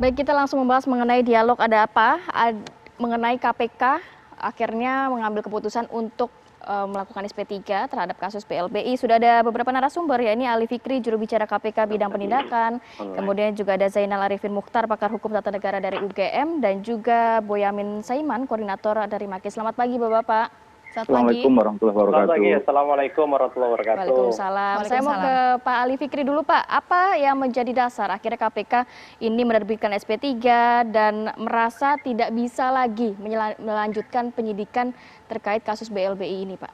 Baik, kita langsung membahas mengenai dialog ada apa, mengenai KPK akhirnya mengambil keputusan untuk melakukan SP3 terhadap kasus PLBI. Sudah ada beberapa narasumber, ya ini Ali Fikri, juru bicara KPK bidang penindakan, kemudian juga ada Zainal Arifin Mukhtar, pakar hukum tata negara dari UGM, dan juga Boyamin Saiman, koordinator dari Maki. Selamat pagi Bapak-Bapak. Assalamualaikum warahmatullahi wabarakatuh. Assalamualaikum warahmatullahi wabarakatuh. Waalaikumsalam. Saya mau ke Pak Ali Fikri dulu, Pak. Apa yang menjadi dasar akhirnya KPK ini menerbitkan SP3 dan merasa tidak bisa lagi melanjutkan penyidikan terkait kasus BLBI ini, Pak?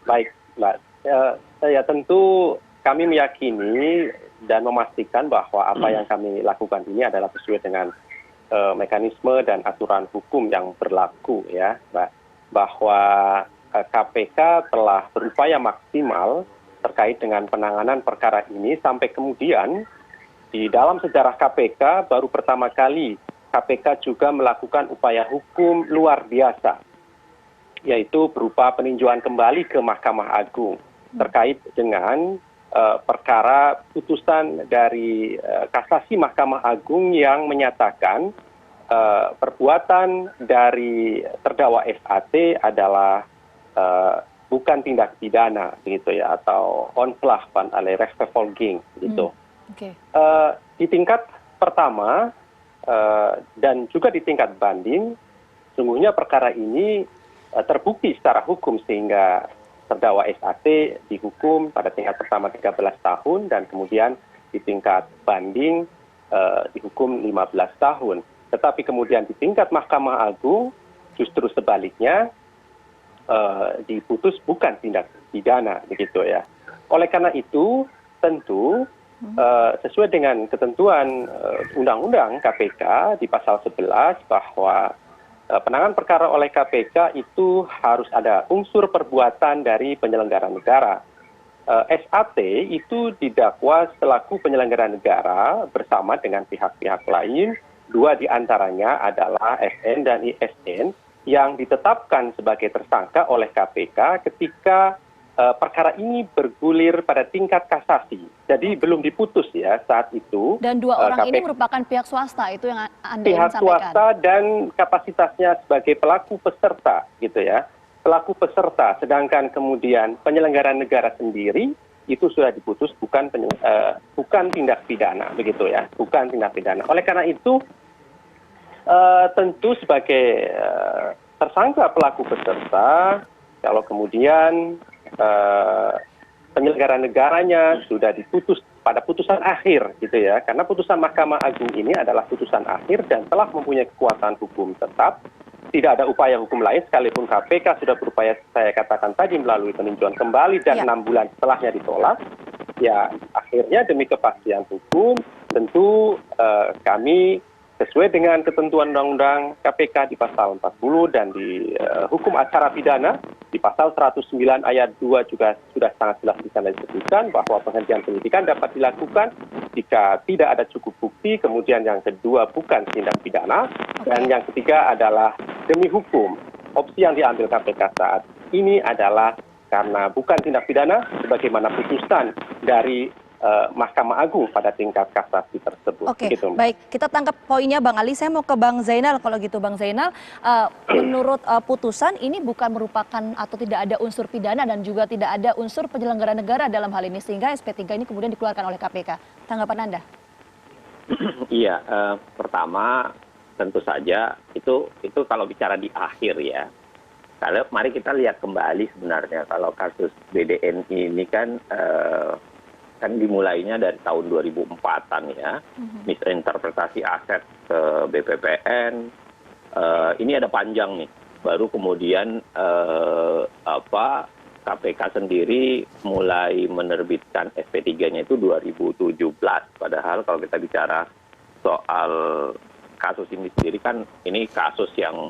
Baik, Mbak. Ya tentu kami meyakini dan memastikan bahwa apa yang kami lakukan ini adalah sesuai dengan mekanisme dan aturan hukum yang berlaku, ya, Mbak. Bahwa KPK telah berupaya maksimal terkait dengan penanganan perkara ini sampai kemudian di dalam sejarah KPK baru pertama kali KPK juga melakukan upaya hukum luar biasa, yaitu berupa peninjauan kembali ke Mahkamah Agung terkait dengan perkara putusan dari kasasi Mahkamah Agung yang menyatakan perbuatan dari terdakwa SAT adalah bukan tindak pidana, begitu ya, atau onslaught van alle rechtsvervolging, gitu. Di tingkat pertama dan juga di tingkat banding, sungguhnya perkara ini terbukti secara hukum sehingga terdakwa SAT dihukum pada tingkat pertama 13 tahun dan kemudian di tingkat banding dihukum 15 tahun. Tetapi kemudian di tingkat Mahkamah Agung justru sebaliknya diputus bukan tindak pidana, begitu ya. Oleh karena itu tentu sesuai dengan ketentuan Undang-Undang KPK di pasal 11 bahwa penanganan perkara oleh KPK itu harus ada unsur perbuatan dari penyelenggara negara. SAT itu didakwa selaku penyelenggara negara bersama dengan pihak-pihak lain. Dua di antaranya adalah SN dan ISN yang ditetapkan sebagai tersangka oleh KPK ketika perkara ini bergulir pada tingkat kasasi. Jadi belum diputus ya saat itu. Dan dua orang ini merupakan pihak swasta, itu yang Anda ingin sampaikan. Pihak swasta dan kapasitasnya sebagai pelaku peserta, gitu ya. Pelaku peserta, sedangkan kemudian penyelenggara negara sendiri itu sudah diputus bukan tindak pidana, begitu ya, bukan tindak pidana. Oleh karena itu tentu sebagai tersangka pelaku peserta, kalau kemudian penyelenggara negaranya sudah diputus pada putusan akhir, gitu ya, karena putusan Mahkamah Agung ini adalah putusan akhir dan telah mempunyai kekuatan hukum tetap. Tidak ada upaya hukum lain, sekalipun KPK sudah berupaya, saya katakan tadi, melalui peninjauan kembali dan 6 bulan setelahnya ditolak. Ya, akhirnya demi kepastian hukum, tentu kami sesuai dengan ketentuan Undang-Undang KPK di pasal 40 dan di hukum acara pidana, di pasal 109 ayat 2 juga sudah sangat jelas di sana disebutkan bahwa penghentian penyidikan dapat dilakukan jika tidak ada cukup bukti, kemudian yang kedua bukan tindak pidana, dan yang ketiga adalah demi hukum. Opsi yang diambil KPK saat ini adalah karena bukan tindak pidana, sebagaimana putusan dari Mahkamah Agung pada tingkat kasasi tersebut. Oke, baik. Kita tangkap poinnya Bang Ali. Saya mau ke Bang Zainal kalau gitu. Bang Zainal, menurut putusan ini bukan merupakan atau tidak ada unsur pidana dan juga tidak ada unsur penyelenggara negara dalam hal ini, sehingga SP3 ini kemudian dikeluarkan oleh KPK. Tanggapan Anda? Iya, pertama tentu saja itu kalau bicara di akhir ya. Kalau mari kita lihat kembali sebenarnya kalau kasus BDN ini kan dimulainya dari tahun 2004-an ya, misinterpretasi aset ke BPPN, ini ada panjang nih, baru kemudian KPK sendiri mulai menerbitkan SP3-nya itu 2017, padahal kalau kita bicara soal kasus ini sendiri kan ini kasus yang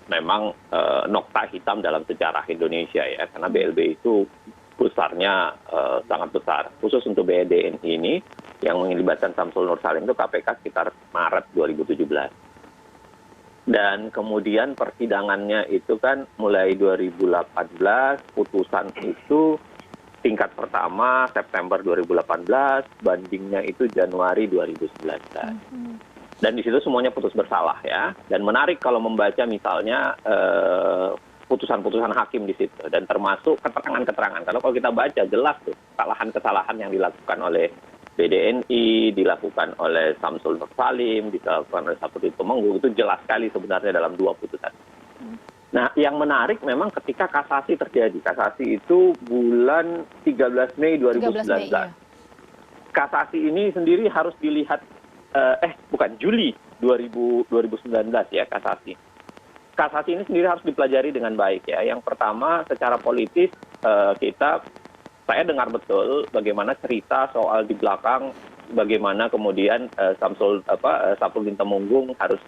memang nokta hitam dalam sejarah Indonesia ya, karena BLBI itu besarnya sangat besar. Khusus untuk BDN ini yang melibatkan Samsul Nur Salim itu KPK sekitar Maret 2017. Dan kemudian persidangannya itu kan mulai 2018, putusan itu tingkat pertama September 2018, bandingnya itu Januari 2019. Dan di situ semuanya putus bersalah ya. Dan menarik kalau membaca misalnya putusan-putusan hakim di situ dan termasuk keterangan-keterangan. Kalau kita baca jelas tuh kesalahan-kesalahan yang dilakukan oleh BDNI, dilakukan oleh Samsul Nur Salim, dilakukan oleh Sapudin Tumenggung, itu jelas sekali sebenarnya dalam 2 putusan. Nah, yang menarik memang ketika kasasi terjadi. Kasasi itu bulan 13 Mei 2019. 13 Mei, iya. Kasasi ini sendiri harus dilihat, Juli 2019 ya kasasi. Kasasi ini sendiri harus dipelajari dengan baik ya. Yang pertama, secara politis saya dengar betul bagaimana cerita soal di belakang, bagaimana kemudian Sapudin Tumenggung harus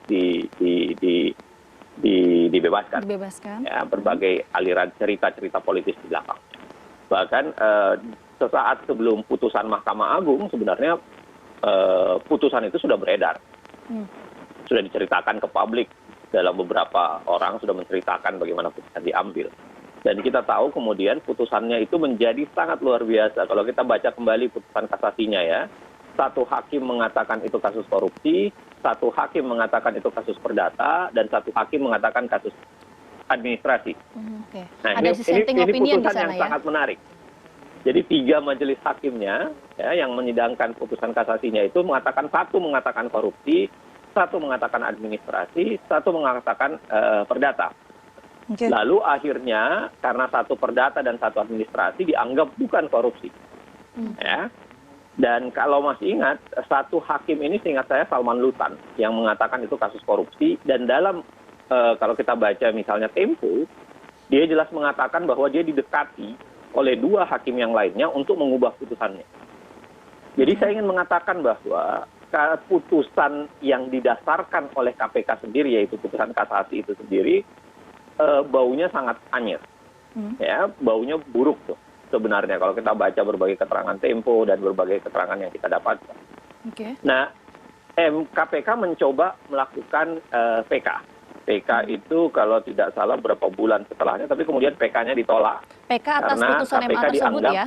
dibebaskan. Ya, berbagai aliran cerita-cerita politis di belakang. Bahkan sesaat sebelum putusan Mahkamah Agung sebenarnya putusan itu sudah beredar, sudah diceritakan ke publik. Dalam beberapa orang sudah menceritakan bagaimana putusan diambil. Dan kita tahu kemudian putusannya itu menjadi sangat luar biasa. Kalau kita baca kembali putusan kasasinya ya, satu hakim mengatakan itu kasus korupsi, satu hakim mengatakan itu kasus perdata, dan satu hakim mengatakan kasus administrasi. Nah, Ada ini opinion putusan di sana, yang ya? sangat menarik. Jadi 3 majelis hakimnya ya, yang menyidangkan putusan kasasinya itu mengatakan, satu mengatakan korupsi, satu mengatakan administrasi, satu mengatakan perdata. Lalu akhirnya karena satu perdata dan satu administrasi dianggap bukan korupsi. Ya. Dan kalau masih ingat, satu hakim ini seingat saya Salman Lutan yang mengatakan itu kasus korupsi, dan dalam kalau kita baca misalnya Tempo, dia jelas mengatakan bahwa dia didekati oleh 2 hakim yang lainnya untuk mengubah putusannya. Jadi saya ingin mengatakan bahwa putusan yang didasarkan oleh KPK sendiri, yaitu putusan kasasi itu sendiri, baunya sangat anyir, ya, baunya buruk tuh sebenarnya kalau kita baca berbagai keterangan Tempo dan berbagai keterangan yang kita dapatkan. Nah, KPK mencoba melakukan PK. PK itu kalau tidak salah berapa bulan setelahnya, tapi kemudian PK-nya ditolak. PK atas karena putusan KPK MA tersebut dianggap, ya?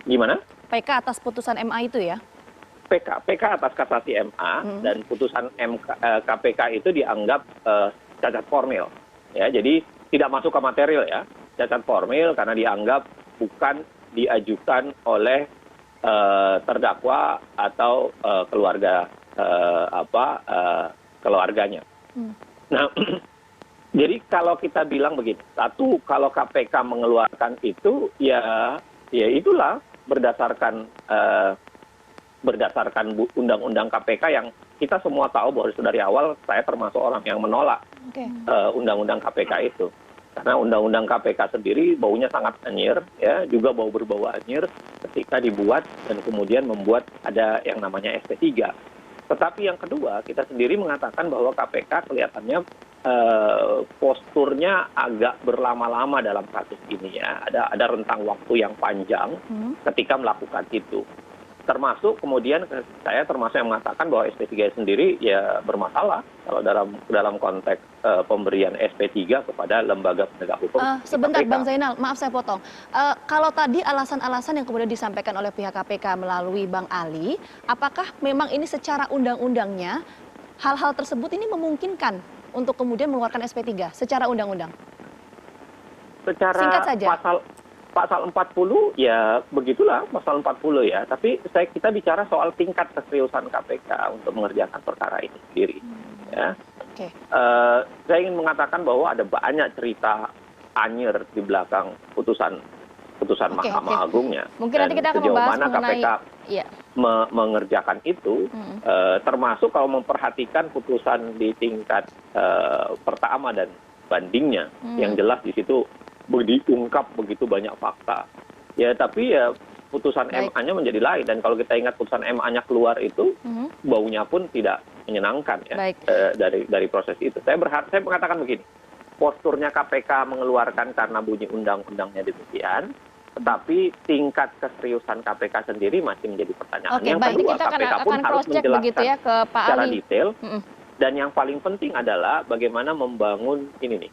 Gimana? PK atas putusan MA itu ya? PK atas kasasi MA dan putusan KPK itu dianggap cacat formil. Ya, jadi tidak masuk ke material ya, cacat formil karena dianggap bukan diajukan oleh terdakwa atau keluarganya. Nah, jadi kalau kita bilang begini, satu, kalau KPK mengeluarkan itu ya itulah berdasarkan undang-undang KPK yang kita semua tahu bahwa dari awal saya termasuk orang yang menolak undang-undang KPK itu. Karena undang-undang KPK sendiri baunya sangat anyir, ya, juga berbau anyir ketika dibuat dan kemudian membuat ada yang namanya SP3. Tetapi yang kedua, kita sendiri mengatakan bahwa KPK kelihatannya posturnya agak berlama-lama dalam kasus ini ya. Ada rentang waktu yang panjang ketika melakukan itu. Termasuk kemudian saya termasuk yang mengatakan bahwa SP3 sendiri ya bermasalah kalau dalam konteks pemberian SP3 kepada lembaga penegak hukum. Sebentar Bang Zainal, maaf saya potong. Kalau tadi alasan-alasan yang kemudian disampaikan oleh pihak KPK melalui Bang Ali, apakah memang ini secara undang-undangnya hal-hal tersebut ini memungkinkan untuk kemudian mengeluarkan SP3 secara undang-undang? Secara singkat saja. Pasal 40 ya begitulah pasal 40 ya. Tapi kita bicara soal tingkat keseriusan KPK untuk mengerjakan perkara ini sendiri. Ya. Saya ingin mengatakan bahwa ada banyak cerita anyir di belakang putusan Mahkamah Agungnya. Mungkin nanti kita akan membahas mengenai KPK mengerjakan itu, termasuk kalau memperhatikan putusan di tingkat pertama dan bandingnya, yang jelas di situ diungkap begitu banyak fakta. Ya, tapi ya putusan MA-nya menjadi lain. Dan kalau kita ingat putusan MA-nya keluar itu, baunya pun tidak menyenangkan ya dari proses itu. Saya mengatakan begini, posturnya KPK mengeluarkan karena bunyi undang-undangnya demikian, tetapi tingkat keseriusan KPK sendiri masih menjadi pertanyaan. Yang kedua, kita KPK pun harus menjelaskan ya ke Pak secara Ali. detail. Dan yang paling penting adalah bagaimana membangun ini nih,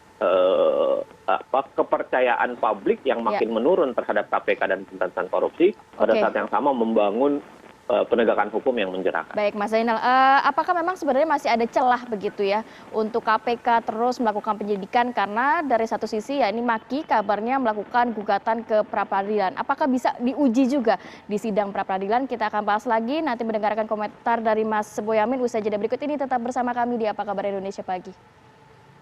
kepercayaan publik yang makin menurun terhadap KPK dan pemberantasan korupsi, pada saat yang sama membangun penegakan hukum yang menjerahkan. Baik, Mas Zainal, apakah memang sebenarnya masih ada celah begitu ya untuk KPK terus melakukan penyidikan, karena dari satu sisi ya ini Maki kabarnya melakukan gugatan ke pra-peradilan. Apakah bisa diuji juga di sidang pra-peradilan? Kita akan bahas lagi, nanti mendengarkan komentar dari Mas Boyamin usai jeda berikut ini. Tetap bersama kami di Apa Kabar Indonesia Pagi.